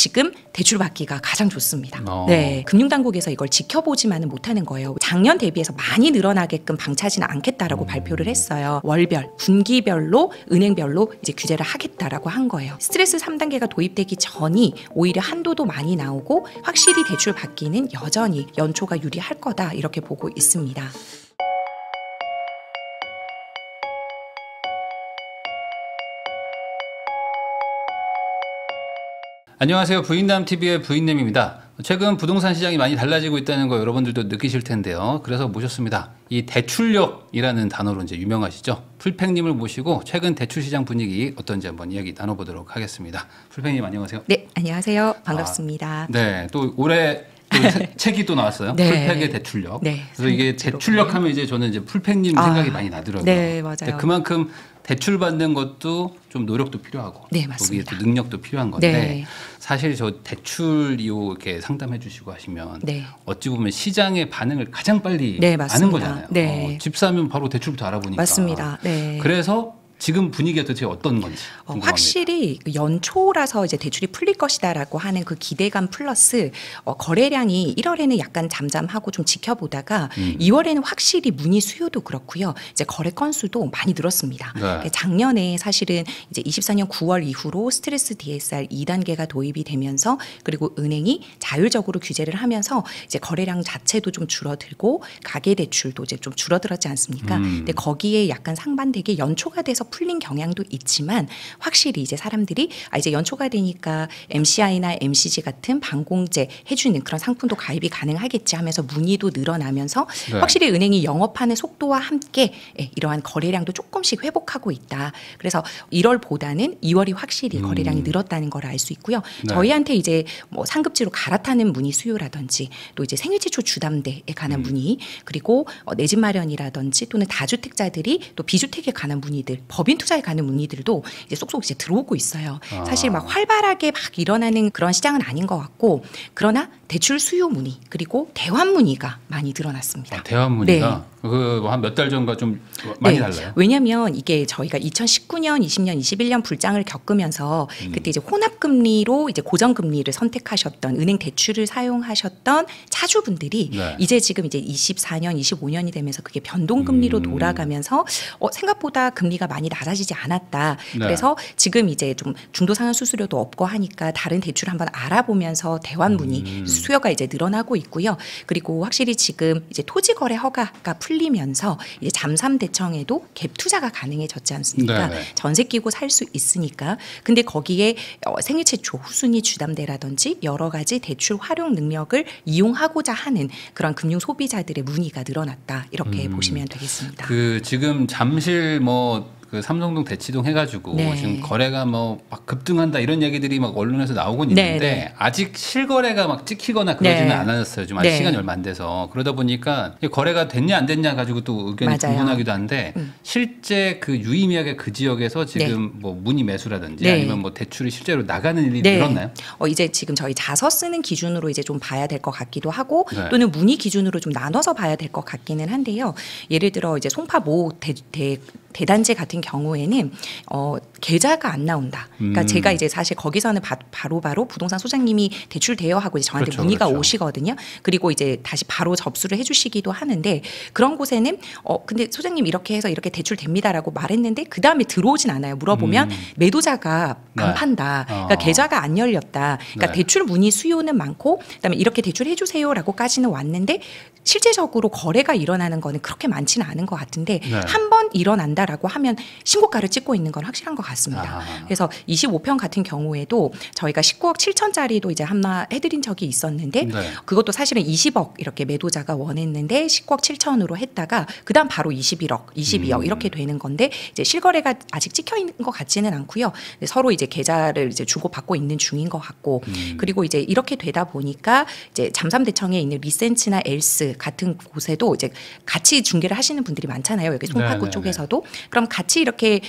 지금 대출 받기가 가장 좋습니다. 네, 금융당국에서 이걸 지켜보지만은 못하는 거예요. 작년 대비해서 많이 늘어나게끔 방치하지는 않겠다라고 발표를 했어요. 월별, 분기별로, 은행별로 이제 규제를 하겠다라고 한 거예요. 스트레스 3단계가 도입되기 전이 오히려 한도도 많이 나오고 확실히 대출 받기는 여전히 연초가 유리할 거다 이렇게 보고 있습니다. 안녕하세요. 부인남TV의 부인남입니다. 최근 부동산 시장이 많이 달라지고 있다는 거 여러분들도 느끼실 텐데요. 그래서 모셨습니다. 이 대출력이라는 단어로 이제 유명하시죠. 풀팽님을 모시고 최근 대출 시장 분위기 어떤지 한번 이야기 나눠보도록 하겠습니다. 풀팽님 안녕하세요. 네, 안녕하세요. 반갑습니다. 네, 또 올해 또 책이 또 나왔어요. 네. 풀팽의 대출력. 네, 그래서 이게 대출력 하면 이제 저는 이제 풀팽님 생각이 많이 나더라고요. 네, 맞아요. 그만큼 대출 받는 것도 좀 노력도 필요하고 네, 맞습니다. 거기에 또 능력도 필요한 건데 네. 사실 저 대출 이렇게 상담해 주시고 하시면 네. 어찌 보면 시장의 반응을 가장 빨리 네, 아는 맞습니다. 거잖아요. 네. 집 사면 바로 대출부터 알아보니까. 맞습니다. 네. 그래서 지금 분위기가 도대체 어떤 건지 궁금합니다. 확실히 연초라서 이제 대출이 풀릴 것이다라고 하는 그 기대감 플러스 거래량이 1월에는 약간 잠잠하고 좀 지켜보다가 2월에는 확실히 문의 수요도 그렇고요. 이제 거래 건수도 많이 늘었습니다. 네. 작년에 사실은 이제 24년 9월 이후로 스트레스 DSR 2단계가 도입이 되면서 그리고 은행이 자율적으로 규제를 하면서 이제 거래량 자체도 좀 줄어들고 가계 대출도 이제 좀 줄어들었지 않습니까? 근데 거기에 약간 상반되게 연초가 돼서 풀린 경향도 있지만 확실히 이제 사람들이 이제 연초가 되니까 MCI나 MCG 같은 반공제 해주는 그런 상품도 가입이 가능하겠지 하면서 문의도 늘어나면서 네. 확실히 은행이 영업하는 속도와 함께 이러한 거래량도 조금씩 회복하고 있다. 그래서 1월보다는 2월이 확실히 거래량이 늘었다는 걸 알 수 있고요. 네. 저희한테 이제 뭐 상급지로 갈아타는 문의 수요라든지 또 이제 생일지초 주담대에 관한 문의 그리고 내 집 마련이라든지 또는 다주택자들이 또 비주택에 관한 문의들 법인 투자에 관한 문의들도 이제 쏙쏙 이제 들어오고 있어요. 사실 막 활발하게 막 일어나는 그런 시장은 아닌 것 같고 그러나 대출 수요 문의 그리고 대환 문의가 많이 늘어났습니다. 대환 문의가 네. 한 몇 달 전과 좀 많이 네. 달라요. 왜냐하면 이게 저희가 2019년, 20년, 21년 불장을 겪으면서 그때 이제 혼합금리로 이제 고정금리를 선택하셨던 은행 대출을 사용하셨던 차주분들이 네. 이제 지금 이제 24년, 25년이 되면서 그게 변동금리로 돌아가면서 생각보다 금리가 많이 낮아지지 않았다. 네. 그래서 지금 이제 좀 중도상환 수수료도 없고 하니까 다른 대출 한번 알아보면서 대환 문의 수요가 이제 늘어나고 있고요. 그리고 확실히 지금 이제 토지 거래 허가가 풀리면서 이제 잠삼 대청에도 갭 투자가 가능해졌지 않습니까? 네네. 전세 끼고 살 수 있으니까. 근데 거기에 생애 최초 후순위 주담대라든지 여러 가지 대출 활용 능력을 이용하고자 하는 그런 금융 소비자들의 문의가 늘어났다. 이렇게 보시면 되겠습니다. 그 지금 잠실 그 삼성동 대치동 해가지고 네. 지금 거래가 뭐 막 급등한다 이런 얘기들이 막 언론에서 나오곤 네, 있는데 네. 아직 실거래가 막 찍히거나 그러지는 네. 않았어요. 좀 아직 네. 시간이 얼마 안 돼서 그러다 보니까 거래가 됐냐 안 됐냐 가지고 또 의견이 맞아요. 분분하기도 한데 실제 그 유의미하게 그 지역에서 지금 뭐 문의 매수라든지 네. 아니면 뭐 대출이 실제로 나가는 일이 네. 늘었나요? 이제 지금 저희 자서 쓰는 기준으로 이제 좀 봐야 될 것 같기도 하고 네. 또는 문의 기준으로 좀 나눠서 봐야 될 것 같기는 한데요. 예를 들어 이제 송파 모 대단지 같은 경우에는 계좌가 안 나온다. 그러니까 제가 이제 사실 거기서는 바로 부동산 소장님이 대출 대여하고 이제 저한테 그렇죠, 문의가 그렇죠. 오시거든요. 그리고 이제 다시 바로 접수를 해주시기도 하는데 그런 곳에는 근데 소장님 이렇게 해서 이렇게 대출 됩니다라고 말했는데 그 다음에 들어오진 않아요. 물어보면 매도자가 안 네. 판다. 그러니까 계좌가 안 열렸다. 그러니까 네. 대출 문의 수요는 많고 그다음에 이렇게 대출 해주세요라고까지는 왔는데 실제적으로 거래가 일어나는 거는 그렇게 많지는 않은 것 같은데 네. 한 번 일어난다라고 하면 신고가를 찍고 있는 건 확실한 것 같습니다. 그래서 25평 같은 경우에도 저희가 19억 7천짜리도 이제 하나 해드린 적이 있었는데 네. 그것도 사실은 20억 이렇게 매도자가 원했는데 19억 7천으로 했다가 그다음 바로 21억, 22억 이렇게 되는 건데 이제 실거래가 아직 찍혀 있는 것 같지는 않고요. 서로 이제 계좌를 이제 주고 받고 있는 중인 것 같고 그리고 이제 이렇게 되다 보니까 이제 잠삼대청에 있는 리센츠나 엘스 아파트 같은 곳에도 이제 같이 중개를 하시는 분들이 많잖아요. 여기 송파구 네네네. 쪽에서도. 그럼 같이 이렇게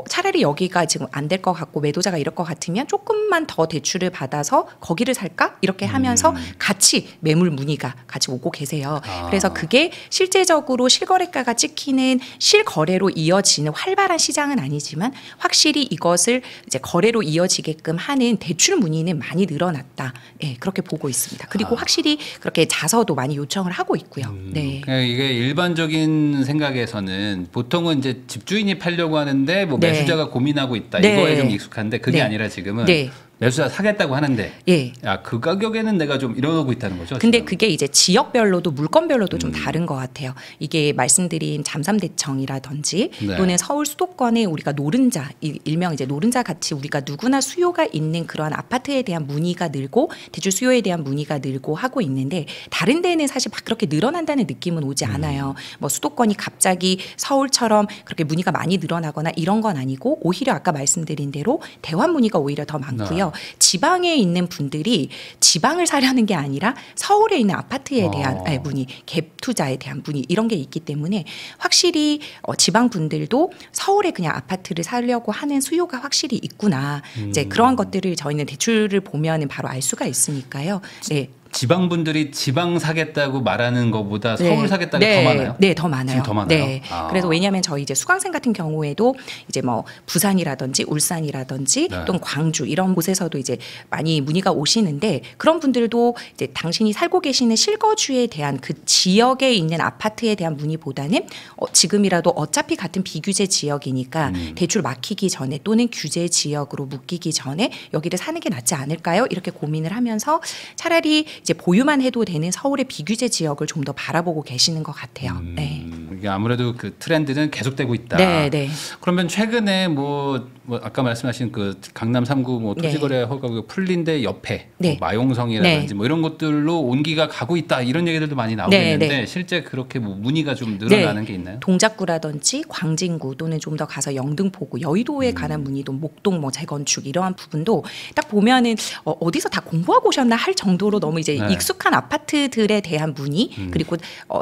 차라리 여기가 지금 안 될 것 같고 매도자가 이럴 것 같으면 조금만 더 대출을 받아서 거기를 살까? 이렇게 하면서 같이 매물 문의가 같이 오고 계세요. 그래서 그게 실제적으로 실거래가가 찍히는 실거래로 이어지는 활발한 시장은 아니지만 확실히 이것을 이제 거래로 이어지게끔 하는 대출 문의는 많이 늘어났다. 예, 그렇게 보고 있습니다. 그리고 확실히 그렇게 자서도 많이 요청을 하고 있고요. 네. 그러니까 이게 일반적인 생각에서는 보통은 이제 집주인이 팔려고 하는데 뭐 네. 매수자가 고민하고 있다. 네. 이거에 좀 익숙한데 그게 네. 아니라 지금은 네. 매수자 사겠다고 하는데 예. 야, 그 가격에는 내가 좀 이러고 있다는 거죠. 근데 지금. 그게 이제 지역별로도 물건별로도 좀 다른 것 같아요. 이게 말씀드린 잠삼대청이라든지 네. 또는 서울 수도권에 우리가 노른자, 일명 이제 노른자 같이 우리가 누구나 수요가 있는 그러한 아파트에 대한 문의가 늘고 대출 수요에 대한 문의가 늘고 하고 있는데 다른 데는 사실 막 그렇게 늘어난다는 느낌은 오지 않아요. 뭐 수도권이 갑자기 서울처럼 그렇게 문의가 많이 늘어나거나 이런 건 아니고 오히려 아까 말씀드린 대로 대환 문의가 오히려 더 많고요. 지방에 있는 분들이 지방을 사려는 게 아니라 서울에 있는 아파트에 대한 문의, 갭 투자에 대한 문의 이런 게 있기 때문에 확실히 지방 분들도 서울에 그냥 아파트를 사려고 하는 수요가 확실히 있구나. 이제 그러한 것들을 저희는 대출을 보면은 바로 알 수가 있으니까요. 네. 지방 분들이 지방 사겠다고 말하는 것보다 서울 네. 사겠다가 네. 더 많아요. 네, 더 많아요. 지금 더 많아요. 네. 아. 그래서 왜냐하면 저희 이제 수강생 같은 경우에도 이제 뭐 부산이라든지 울산이라든지 네. 또는 광주 이런 곳에서도 이제 많이 문의가 오시는데 그런 분들도 이제 당신이 살고 계시는 실거주에 대한 그 지역에 있는 아파트에 대한 문의보다는 지금이라도 어차피 같은 비규제 지역이니까 대출 막히기 전에 또는 규제 지역으로 묶이기 전에 여기를 사는 게 낫지 않을까요? 이렇게 고민을 하면서 차라리 이제 보유만 해도 되는 서울의 비규제 지역을 좀 더 바라보고 계시는 것 같아요. 네. 이게 아무래도 그 트렌드는 계속되고 있다. 네, 네. 그러면 최근에 뭐 아까 말씀하신 그 강남 3구 뭐 네. 토지거래 허가가 풀린데 옆에 네. 뭐 마용성이라든지 네. 뭐 이런 것들로 온기가 가고 있다 이런 얘기들도 많이 나오고 네, 있는데 네. 실제 그렇게 뭐 문의가 좀 늘어나는 게 있나요? 동작구라든지 광진구 또는 좀 더 가서 영등포구, 여의도에 관한 문의도 목동 뭐 재건축 이러한 부분도 딱 보면은 어디서 다 공부하고 오셨나 할 정도로 너무 이제 네. 익숙한 아파트들에 대한 문의 그리고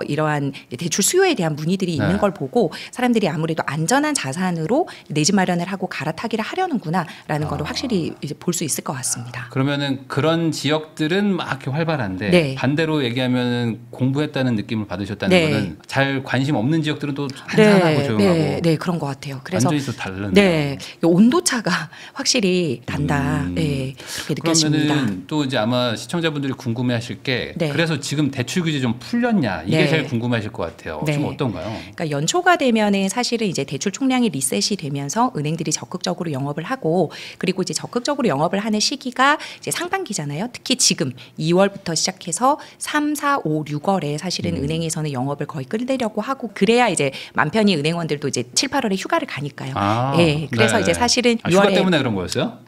이러한 대출 수요에 대한 문의들이 있는 네. 걸 보고 사람들이 아무래도 안전한 자산으로 내 집 마련을 하고 갈아타기를 하려는구나라는 거를 확실히 이제 볼 수 있을 것 같습니다. 그러면은 그런 지역들은 막 이렇게 활발한데 네. 반대로 얘기하면은 공부했다는 느낌을 받으셨다는 네. 거는 잘 관심 없는 지역들은 또 한산하고 조용하고 네, 그런 것 같아요. 그래서 완전히 또 다르네요. 네, 이 온도 차가 확실히 단다. 네, 그렇게 느껴집니다. 그러면은 또 이제 아마 시청자분들이 궁금해하실 게 네. 그래서 지금 대출 규제 좀 풀렸냐 이게 네. 제일 궁금하실 것 같아요. 네. 좀 어떤가요? 그러니까 연초가 되면은 사실은 이제 대출 총량이 리셋이 되면서 은행들이 적극적으로 영업을 하고 그리고 이제 적극적으로 영업을 하는 시기가 이제 상반기잖아요. 특히 지금 2월부터 시작해서 3, 4, 5, 6월에 사실은 은행에서는 영업을 거의 끝내려고 하고 그래야 이제 맘 편히 은행원들도 이제 7, 8월에 휴가를 가니까요. 예, 그래서 네. 이제 사실은 휴가 6월에 때문에 그런 거였어요?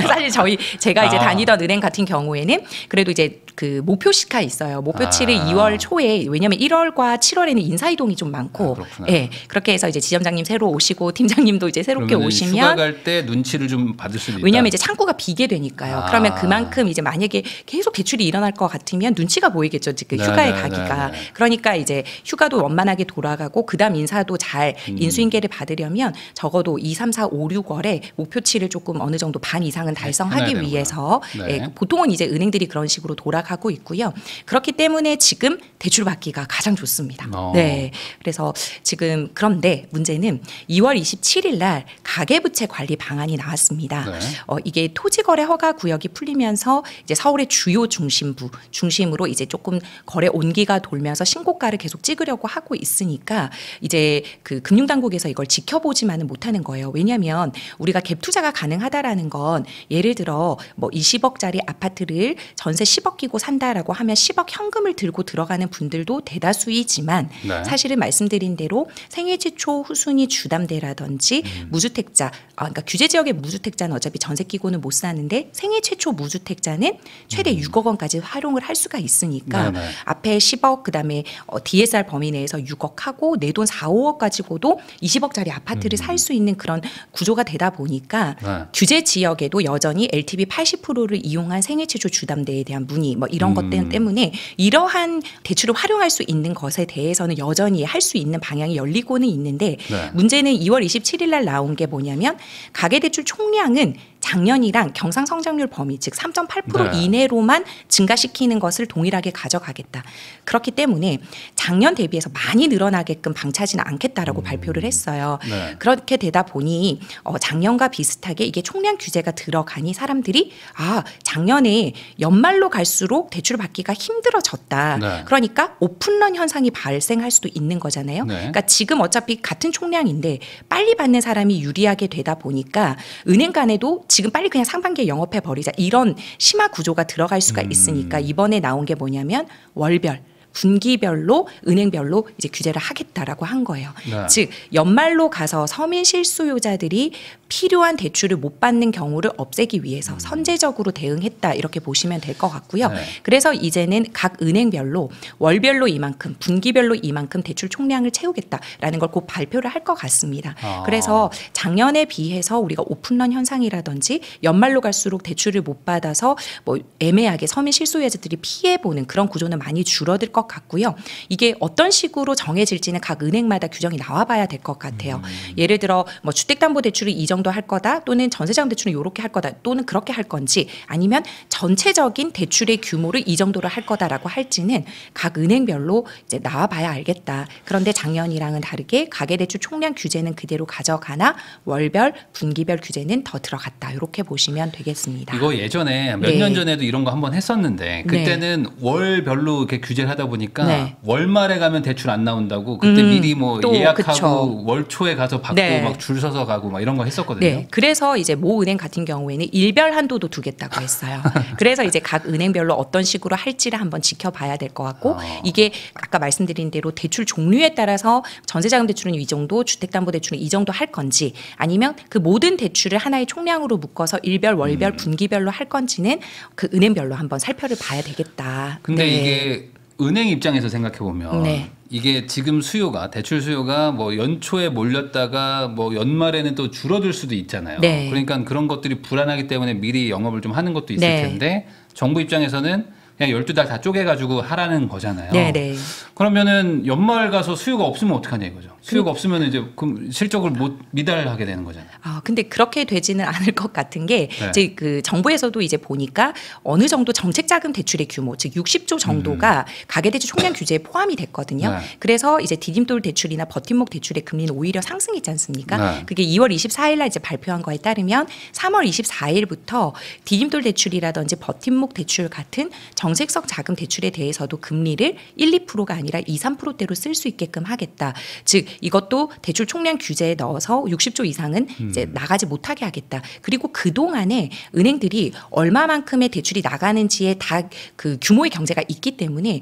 사실 제가 이제 아. 다니던 은행 같은 경우에는 그래도 이제 그 목표시가 있어요. 목표치를 2월 초에 왜냐하면 1월과 7월에는 인사이동이 좀 많고, 그렇구나. 예, 그렇게 해서 이제 지점장님 새로 오시고 팀장님도 이제 새롭게 그러면은 오시면 휴가 갈 때 눈치를 좀 받을 수도 있다. 왜냐하면 이제 창구가 비게 되니까요. 아. 그러면 그만큼 이제 만약에 계속 대출이 일어날 것 같으면 눈치가 보이겠죠. 그 네, 휴가에 네, 가기가. 네, 네. 그러니까 이제 휴가도 원만하게 돌아가고 그다음 인사도 잘 인수인계를 받으려면 적어도 2, 3, 4, 5, 6월에 목표치를 조금 어느 정도 반 이상은 달성하기 해놔야 위해서 되는구나. 네. 예, 보통은 이제 은행들이 그런 식으로 돌아가고 있고요. 그렇기 때문에 지금 대출 받기가 가장 좋습니다. 네. 그래서 지금 그런데 문제는 2월 27일 날 가계부채 관리 방안이 나왔습니다. 네. 이게 토지거래 허가 구역이 풀리면서 이제 서울의 주요 중심으로 이제 조금 거래 온기가 돌면서 신고가를 계속 찍으려고 하고 있으니까 이제 그 금융당국에서 이걸 지켜보지만은 못하는 거예요. 왜냐하면 우리가 갭 투자가 가능하다라는 건 예를 들어 뭐 20억짜리 아파트를 전세 10억 끼고 산다라고 하면 10억 현금을 들고 들어가는 분들도 대다수이지만 네. 사실 사실은 말씀드린 대로 생애 최초 후순위 주담대라든지 무주택자, 그러니까 규제 지역의 무주택자는 어차피 전세 끼고는 못 사는데 생애 최초 무주택자는 최대 6억 원까지 활용을 할 수가 있으니까 네네. 앞에 10억 그다음에 DSR 범위 내에서 6억 하고 내 돈 4, 5억 가지고도 20억짜리 아파트를 살 수 있는 그런 구조가 되다 보니까 네. 규제 지역에도 여전히 LTV 80%를 이용한 생애 최초 주담대에 대한 문의 뭐 이런 것 때문에 이러한 대출을 활용할 수 있는 것에 대해서는 여전히 할 수 있는 방향이 열리고는 있는데 네. 문제는 2월 27일 날 나온 게 뭐냐면 가계대출 총량은 작년이랑 경상 성장률 범위 즉 3.8% 네. 이내로만 증가시키는 것을 동일하게 가져가겠다. 그렇기 때문에 작년 대비해서 많이 늘어나게끔 방치하지는 않겠다라고 발표를 했어요. 네. 그렇게 되다 보니 작년과 비슷하게 이게 총량 규제가 들어가니 사람들이 작년에 연말로 갈수록 대출을 받기가 힘들어졌다. 네. 그러니까 오픈런 현상이 발생할 수도 있는 거잖아요. 네. 그러니까 지금 어차피 같은 총량인데 빨리 받는 사람이 유리하게 되다 보니까 은행 간에도 지금 빨리 그냥 상반기에 영업해 버리자 이런 심화 구조가 들어갈 수가 있으니까 이번에 나온 게 뭐냐면 월별 분기별로 은행별로 이제 규제를 하겠다라고 한 거예요. 네. 즉 연말로 가서 서민 실수요자들이 필요한 대출을 못 받는 경우를 없애기 위해서 선제적으로 대응했다 이렇게 보시면 될 것 같고요. 네. 그래서 이제는 각 은행별로 월별로 이만큼 분기별로 이만큼 대출 총량을 채우겠다라는 걸 곧 발표를 할 것 같습니다. 그래서 작년에 비해서 우리가 오픈런 현상이라든지 연말로 갈수록 대출을 못 받아서 뭐 애매하게 서민 실수요자들이 피해보는 그런 구조는 많이 줄어들 것 같고요. 이게 어떤 식으로 정해질지는 각 은행마다 규정이 나와봐야 될 것 같아요. 예를 들어 뭐 주택담보대출이 이 정도 할 거다 또는 전세자금대출은 이렇게 할 거다 또는 그렇게 할 건지 아니면 전체적인 대출의 규모를 이 정도로 할 거다라고 할지는 각 은행별로 이제 나와봐야 알겠다. 그런데 작년이랑은 다르게 가계대출 총량 규제는 그대로 가져가나 월별 분기별 규제는 더 들어갔다. 이렇게 보시면 되겠습니다. 이거 예전에 몇 년 전에도 이런 거 한번 했었는데 그때는 월별로 이렇게 규제를 하다 보니까 월말에 가면 대출 안 나온다고 그때 미리 뭐 예약하고 그쵸. 월 초에 가서 받고 막 줄 서서 가고 막 이런 거 했었거든요. 네, 그래서 이제 모 은행 같은 경우에는 일별 한도도 두겠다고 했어요. 그래서 이제 각 은행별로 어떤 식으로 할지를 한번 지켜봐야 될 것 같고 이게 아까 말씀드린 대로 대출 종류에 따라서 전세자금 대출은 이 정도, 주택담보대출은 이 정도 할 건지 아니면 그 모든 대출을 하나의 총량으로 묶어서 일별, 월별, 분기별로 할 건지는 그 은행별로 한번 살펴를 봐야 되겠다. 근데 네. 이게 은행 입장에서 생각해 보면 네. 이게 지금 수요가 대출 수요가 뭐 연초에 몰렸다가 뭐 연말에는 또 줄어들 수도 있잖아요. 네. 그러니까 그런 것들이 불안하기 때문에 미리 영업을 좀 하는 것도 있을 네. 텐데 정부 입장에서는 그냥 12달 다 쪼개가지고 하라는 거잖아요. 네, 네. 그러면은 연말 가서 수요가 없으면 어떡하냐 이거죠. 수요가 없으면 이제 그럼 실적을 못 미달하게 되는 거잖아요. 근데 그렇게 되지는 않을 것 같은 게 네. 이제 그 정부에서도 이제 보니까 어느 정도 정책자금 대출의 규모, 즉 60조 정도가 가계대출 총량 규제에 포함이 됐거든요. 네. 그래서 이제 디딤돌 대출이나 버팀목 대출의 금리는 오히려 상승했지 않습니까? 네. 그게 2월 24일 날 이제 발표한 거에 따르면 3월 24일부터 디딤돌 대출이라든지 버팀목 대출 같은 정책성 자금 대출에 대해서도 금리를 1, 2%가 아니라 2, 3%대로 쓸 수 있게끔 하겠다. 즉 이것도 대출 총량 규제에 넣어서 60조 이상은 이제 나가지 못하게 하겠다. 그리고 그 동안에 은행들이 얼마만큼의 대출이 나가는지에 다 그 규모의 경제가 있기 때문에 네.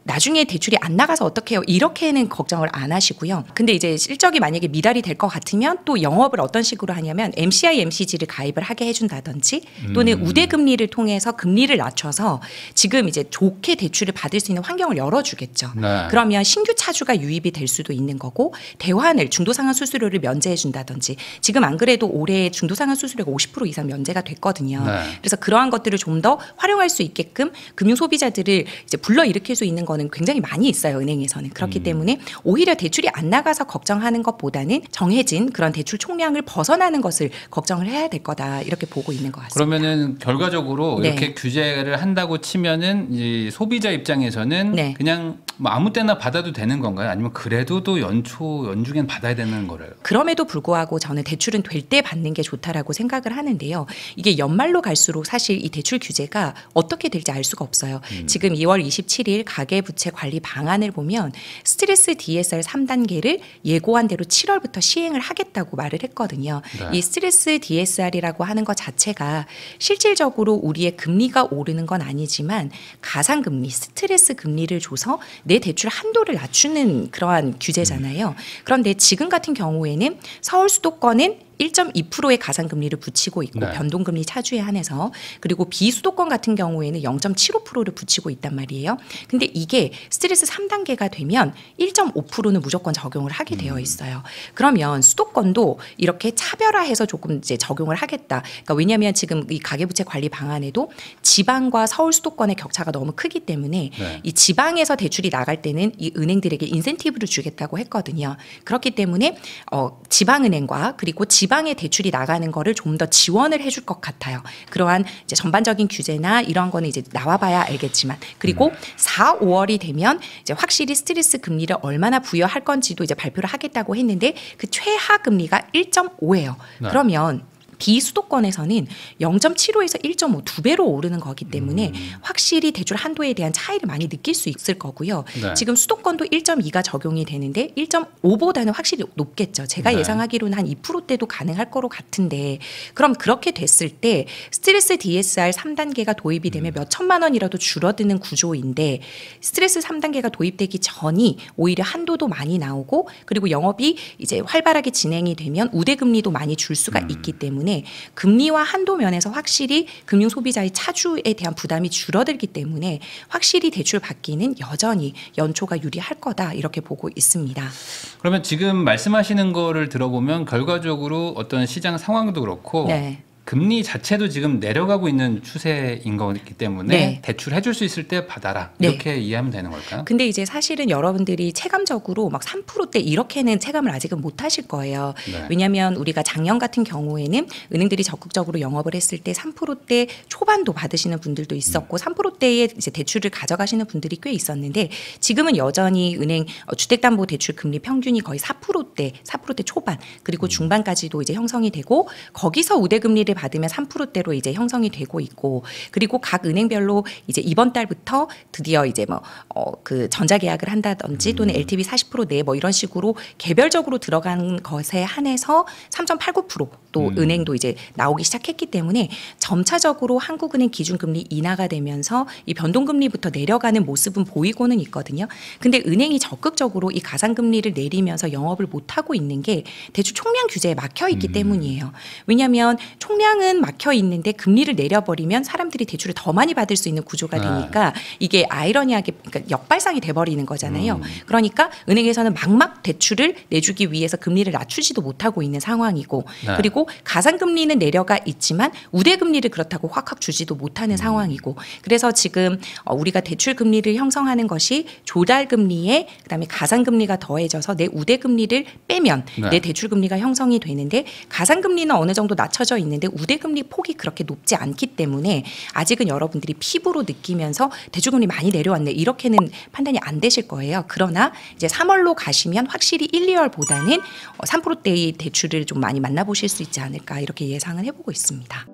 나중에 대출이 안 나가서 어떻게 해요? 이렇게는 걱정을 안 하시고요. 근데 이제 실적이 만약에 미달이 될 것 같으면 또 영업을 어떤 식으로 하냐면 MCI, MCG를 가입을 하게 해준다든지 또는 우대금리를 통해서 금리를 낮춰서 지금 이제 좋게 대출을 받을 수 있는 환경을 열어주겠죠. 네. 그러면 신규 차주가 유입이 될 수도 있는 거고 대환을 중도상환 수수료를 면제해준다든지 지금 안 그래도 올해 중도상환 수수료가 50% 이상 면제가 됐거든요. 네. 그래서 그러한 것들을 좀 더 활용할 수 있게끔 금융 소비자들을 이제 불러일으킬 수 있는 거는 굉장히 많이 있어요. 은행에서는. 그렇기 때문에 오히려 대출이 안 나가서 걱정하는 것보다는 정해진 그런 대출 총량을 벗어나는 것을 걱정을 해야 될 거다. 이렇게 보고 있는 것 같습니다. 그러면은 결과적으로 네. 이렇게 규제를 한다고 치면은 이 소비자 입장에서는 네. 그냥 뭐 아무 때나 받아도 되는 건가요? 아니면 그래도 또 연중엔 받아야 되는 거래요? 그럼에도 불구하고 저는 대출은 될 때 받는 게 좋다라고 생각을 하는데요. 이게 연말로 갈수록 사실 이 대출 규제가 어떻게 될지 알 수가 없어요. 지금 2월 27일 가계부채 관리 방안을 보면 스트레스 DSR 3단계를 예고한 대로 7월부터 시행을 하겠다고 말을 했거든요. 네. 이 스트레스 DSR이라고 하는 것 자체가 실질적으로 우리의 금리가 오르는 건 아니지만 가상금리, 스트레스 금리를 줘서 내 대출 한도를 낮추는 그러한 규제잖아요. 그런데 지금 같은 경우에는 서울 수도권은 1.2%의 가산금리를 붙이고 있고 네. 변동금리 차주에 한해서 그리고 비수도권 같은 경우에는 0.75%를 붙이고 있단 말이에요. 근데 이게 스트레스 3단계가 되면 1.5%는 무조건 적용을 하게 되어 있어요. 그러면 수도권도 이렇게 차별화해서 조금 이제 적용을 하겠다. 그러니까 왜냐하면 지금 이 가계부채 관리 방안에도 지방과 서울 수도권의 격차가 너무 크기 때문에 네. 이 지방에서 대출이 나갈 때는 이 은행들에게 인센티브를 주겠다고 했거든요. 그렇기 때문에 지방은행과 그리고 지방에 대출이 나가는 거를 좀 더 지원을 해줄 것 같아요. 그러한 이제 전반적인 규제나 이런 거는 이제 나와봐야 알겠지만 그리고 4, 5월이 되면 이제 확실히 스트레스 금리를 얼마나 부여할 건지도 이제 발표를 하겠다고 했는데 그 최하 금리가 1.5예요. 네. 그러면 비수도권에서는 0.75에서 1.5 두 배로 오르는 거기 때문에 확실히 대출 한도에 대한 차이를 많이 느낄 수 있을 거고요. 네. 지금 수도권도 1.2가 적용이 되는데 1.5보다는 확실히 높겠죠. 제가 네. 예상하기로는 한 2%대도 가능할 거로 같은데 그럼 그렇게 됐을 때 스트레스 DSR 3단계가 도입이 되면 몇 천만 원이라도 줄어드는 구조인데 스트레스 3단계가 도입되기 전이 오히려 한도도 많이 나오고 그리고 영업이 이제 활발하게 진행이 되면 우대금리도 많이 줄 수가 있기 때문에 금리와 한도 면에서 확실히 금융 소비자의 차주에 대한 부담이 줄어들기 때문에 확실히 대출 받기는 여전히 연초가 유리할 거다 이렇게 보고 있습니다. 그러면 지금 말씀하시는 거를 들어보면 결과적으로 어떤 시장 상황도 그렇고 네. 금리 자체도 지금 내려가고 있는 추세인 거기 때문에 네. 대출해 줄 수 있을 때 받아라. 네. 이렇게 이해하면 되는 걸까요? 근데 이제 사실은 여러분들이 체감적으로 막 3%대 이렇게는 체감을 아직은 못 하실 거예요. 네. 왜냐하면 우리가 작년 같은 경우에는 은행들이 적극적으로 영업을 했을 때 3%대 초반도 받으시는 분들도 있었고 3%대의 이제 대출을 가져가시는 분들이 꽤 있었는데 지금은 여전히 은행 주택담보대출 금리 평균이 거의 4%대 초반 그리고 중반까지도 이제 형성이 되고 거기서 우대금리를 받으면 3%대로 이제 형성이 되고 있고 그리고 각 은행별로 이제 이번 달부터 드디어 이제 그 전자계약을 한다든지 또는 LTV 40% 내 뭐 이런 식으로 개별적으로 들어간 것에 한해서 3.89%또 은행도 이제 나오기 시작했기 때문에 점차적으로 한국은행 기준금리 인하가 되면서 이 변동금리부터 내려가는 모습은 보이고는 있거든요. 근데 은행이 적극적으로 이 가산금리를 내리면서 영업을 못하고 있는 게 대출 총량 규제에 막혀 있기 때문이에요. 왜냐하면 총량은 막혀 있는데 금리를 내려버리면 사람들이 대출을 더 많이 받을 수 있는 구조가 되니까 이게 아이러니하게 그러니까 역발상이 돼버리는 거잖아요. 그러니까 은행에서는 막막 대출을 내주기 위해서 금리를 낮추지도 못하고 있는 상황이고 네. 그리고 가산금리는 내려가 있지만 우대금리를 그렇다고 확확 주지도 못하는 상황이고 그래서 지금 우리가 대출 금리를 형성하는 것이 조달금리에 그다음에 가산금리가 더해져서 내 우대금리를 빼면 네. 내 대출금리가 형성이 되는데 가산금리는 어느 정도 낮춰져 있는데 우대금리 폭이 그렇게 높지 않기 때문에 아직은 여러분들이 피부로 느끼면서 대출금리 많이 내려왔네 이렇게는 판단이 안 되실 거예요. 그러나 이제 3월로 가시면 확실히 1, 2월보다는 3%대의 대출을 좀 많이 만나보실 수 있지 않을까 이렇게 예상을 해보고 있습니다.